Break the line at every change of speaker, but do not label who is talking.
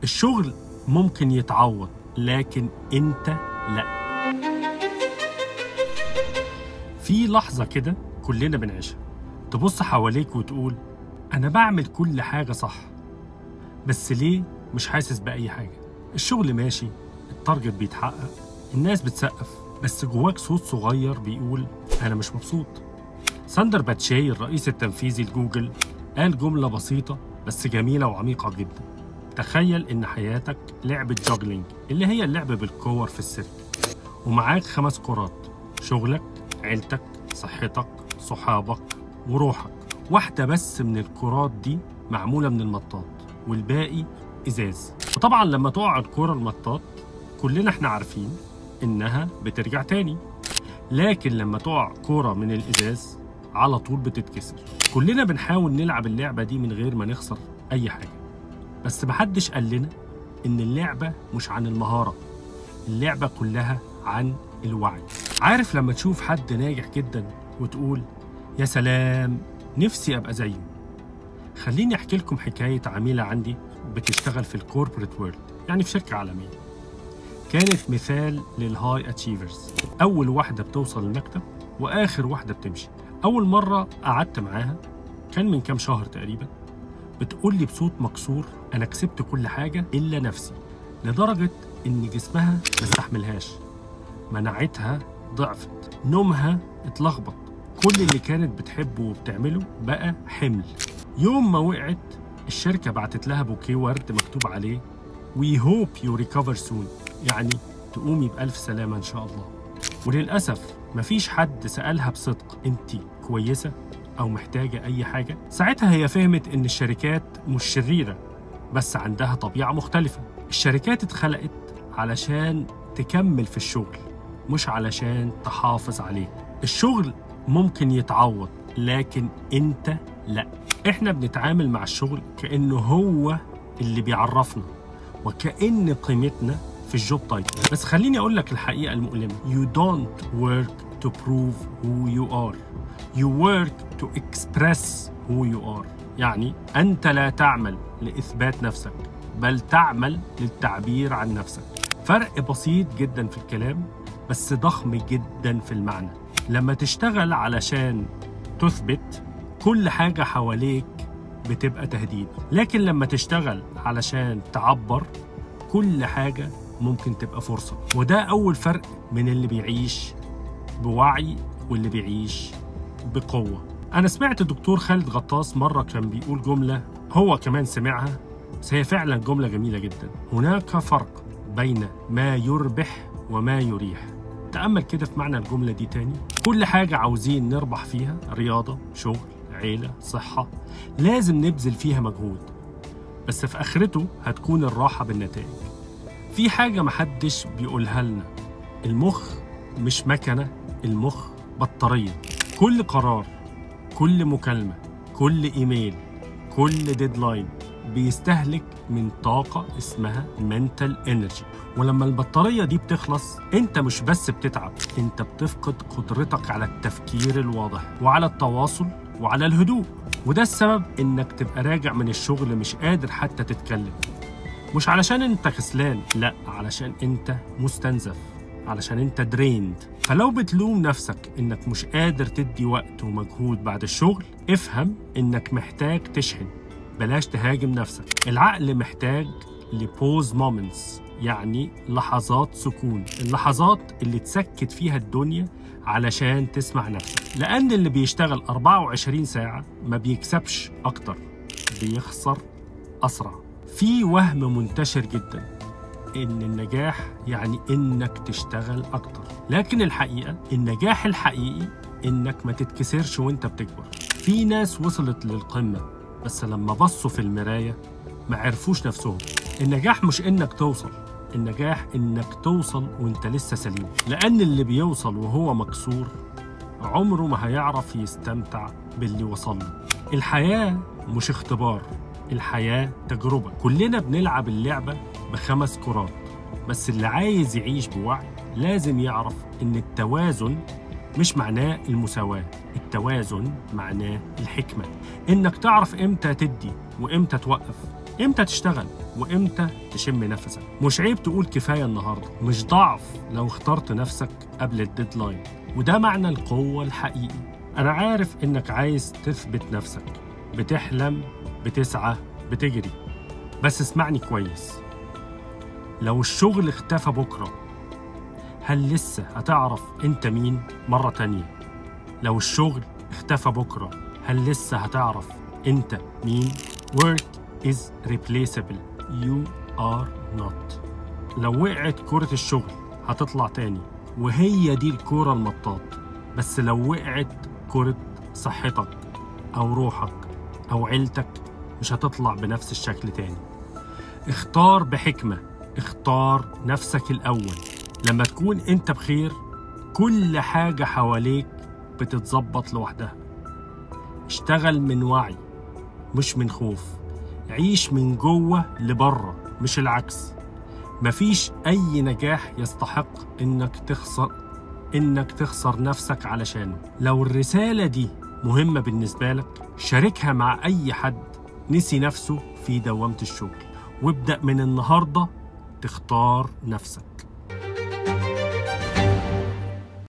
الشغل ممكن يتعوض، لكن انت لا. في لحظة كده كلنا بنعيشها، تبص حواليك وتقول أنا بعمل كل حاجة صح، بس ليه مش حاسس بأي حاجة؟ الشغل ماشي، التارجت بيتحقق، الناس بتسقف، بس جواك صوت صغير بيقول أنا مش مبسوط. ساندر باتشاي الرئيس التنفيذي لجوجل قال جملة بسيطة بس جميلة وعميقة جدا. تخيل إن حياتك لعبة جوجلينج، اللي هي اللعب بالكور في السيرك، ومعاك 5 كرات: شغلك، عيلتك، صحتك، صحابك، وروحك. واحدة بس من الكرات دي معمولة من المطاط، والباقي إزاز. وطبعا لما تقع الكرة المطاط كلنا احنا عارفين إنها بترجع تاني، لكن لما تقع كرة من الإزاز على طول بتتكسر. كلنا بنحاول نلعب اللعبة دي من غير ما نخسر أي حاجة، بس محدش قال لنا إن اللعبة مش عن المهارة، اللعبة كلها عن الوعي. عارف لما تشوف حد ناجح جدا وتقول يا سلام نفسي أبقى زيه؟ خليني أحكي لكم حكاية عميلة عندي بتشتغل في الكوربريت وورلد، يعني في شركة عالمية. كانت مثال للهاي أتشيفرز، أول واحدة بتوصل المكتب وآخر واحدة بتمشي. أول مرة قعدت معاها كان من كام شهر تقريبا، بتقول لي بصوت مكسور أنا كسبت كل حاجة إلا نفسي، لدرجة إن جسمها ما استحملهاش، مناعتها ضعفت، نومها اتلخبط، كل اللي كانت بتحبه وبتعمله بقى حمل. يوم ما وقعت الشركة بعتت لها بوكيه ورد مكتوب عليه We hope you recover soon، يعني تقومي بألف سلامة إن شاء الله. وللأسف مفيش حد سألها بصدق أنتِ كويسة أو محتاجة أي حاجة. ساعتها هي فهمت إن الشركات مش شريرة، بس عندها طبيعة مختلفة. الشركات اتخلقت علشان تكمل في الشغل، مش علشان تحافظ عليه. الشغل ممكن يتعوض، لكن أنت لأ. إحنا بنتعامل مع الشغل كأنه هو اللي بيعرفنا، وكأن قيمتنا في الجوب تايتل. بس خليني أقول لك الحقيقة المؤلمة: You don't work to prove who you are. You work to express who you are. يعني أنت لا تعمل لإثبات نفسك، بل تعمل للتعبير عن نفسك. فرق بسيط جدا في الكلام، بس ضخم جدا في المعنى. لما تشتغل علشان تثبت، كل حاجة حواليك بتبقى تهديد، لكن لما تشتغل علشان تعبر، كل حاجة ممكن تبقى فرصة. وده أول فرق من اللي بيعيش بوعي واللي بيعيش بقوة. أنا سمعت الدكتور خالد غطاس مرة كان بيقول جملة هو كمان سمعها، بس هي فعلا جملة جميلة جدا: هناك فرق بين ما يربح وما يريح. تأمل كده في معنى الجملة دي تاني. كل حاجة عاوزين نربح فيها، رياضة، شغل، عيلة، صحة، لازم نبذل فيها مجهود، بس في آخرته هتكون الراحة بالنتائج. في حاجة محدش بيقولها لنا: المخ مش مكنة، المخ بطارية. كل قرار، كل مكالمة، كل إيميل، كل ديدلاين بيستهلك من طاقة اسمها mental energy. ولما البطارية دي بتخلص، انت مش بس بتتعب، انت بتفقد قدرتك على التفكير الواضح وعلى التواصل وعلى الهدوء. وده السبب انك تبقى راجع من الشغل مش قادر حتى تتكلم، مش علشان انت كسلان، لا، علشان انت مستنزف، علشان انت دريند. فلو بتلوم نفسك انك مش قادر تدي وقت ومجهود بعد الشغل، افهم انك محتاج تشحن، بلاش تهاجم نفسك. العقل محتاج لبوز مومنتس، يعني لحظات سكون، اللحظات اللي تسكت فيها الدنيا علشان تسمع نفسك. لأن اللي بيشتغل 24 ساعة ما بيكسبش أكتر، بيخسر أسرع. في وهم منتشر جدا إن النجاح يعني إنك تشتغل أكتر، لكن الحقيقة النجاح الحقيقي إنك ما تتكسرش وإنت بتكبر. في ناس وصلت للقمة بس لما بصوا في المراية ما عرفوش نفسهم. النجاح مش إنك توصل، النجاح إنك توصل وإنت لسه سليم. لأن اللي بيوصل وهو مكسور عمره ما هيعرف يستمتع باللي وصل له. الحياة مش اختبار، الحياة تجربة. كلنا بنلعب اللعبة ب5 كرات، بس اللي عايز يعيش بوعي لازم يعرف إن التوازن مش معناه المساواة، التوازن معناه الحكمة. إنك تعرف إمتى تدي وإمتى توقف، إمتى تشتغل وإمتى تشم نفسك. مش عيب تقول كفاية النهاردة، مش ضعف لو اخترت نفسك قبل الديدلاين، وده معنى القوة الحقيقي. أنا عارف إنك عايز تثبت نفسك، بتحلم، بتسعى، بتجري، بس اسمعني كويس. لو الشغل اختفى بكرة، هل لسه هتعرف انت مين؟ مرة تانية، لو الشغل اختفى بكرة، هل لسه هتعرف انت مين؟ Work is replaceable. You are not. لو وقعت كرة الشغل هتطلع تاني، وهي دي الكرة المطاط. بس لو وقعت كرة صحتك أو روحك أو عيلتك، مش هتطلع بنفس الشكل تاني. اختار بحكمة، اختار نفسك الأول. لما تكون انت بخير، كل حاجة حواليك بتتظبط لوحدها. اشتغل من وعي مش من خوف. عيش من جوه لبره مش العكس. مفيش أي نجاح يستحق إنك تخسر نفسك علشانه. لو الرسالة دي مهمة بالنسبة لك، شاركها مع أي حد نسي نفسه في دوامة الشغل، وابدأ من النهاردة تختار نفسك.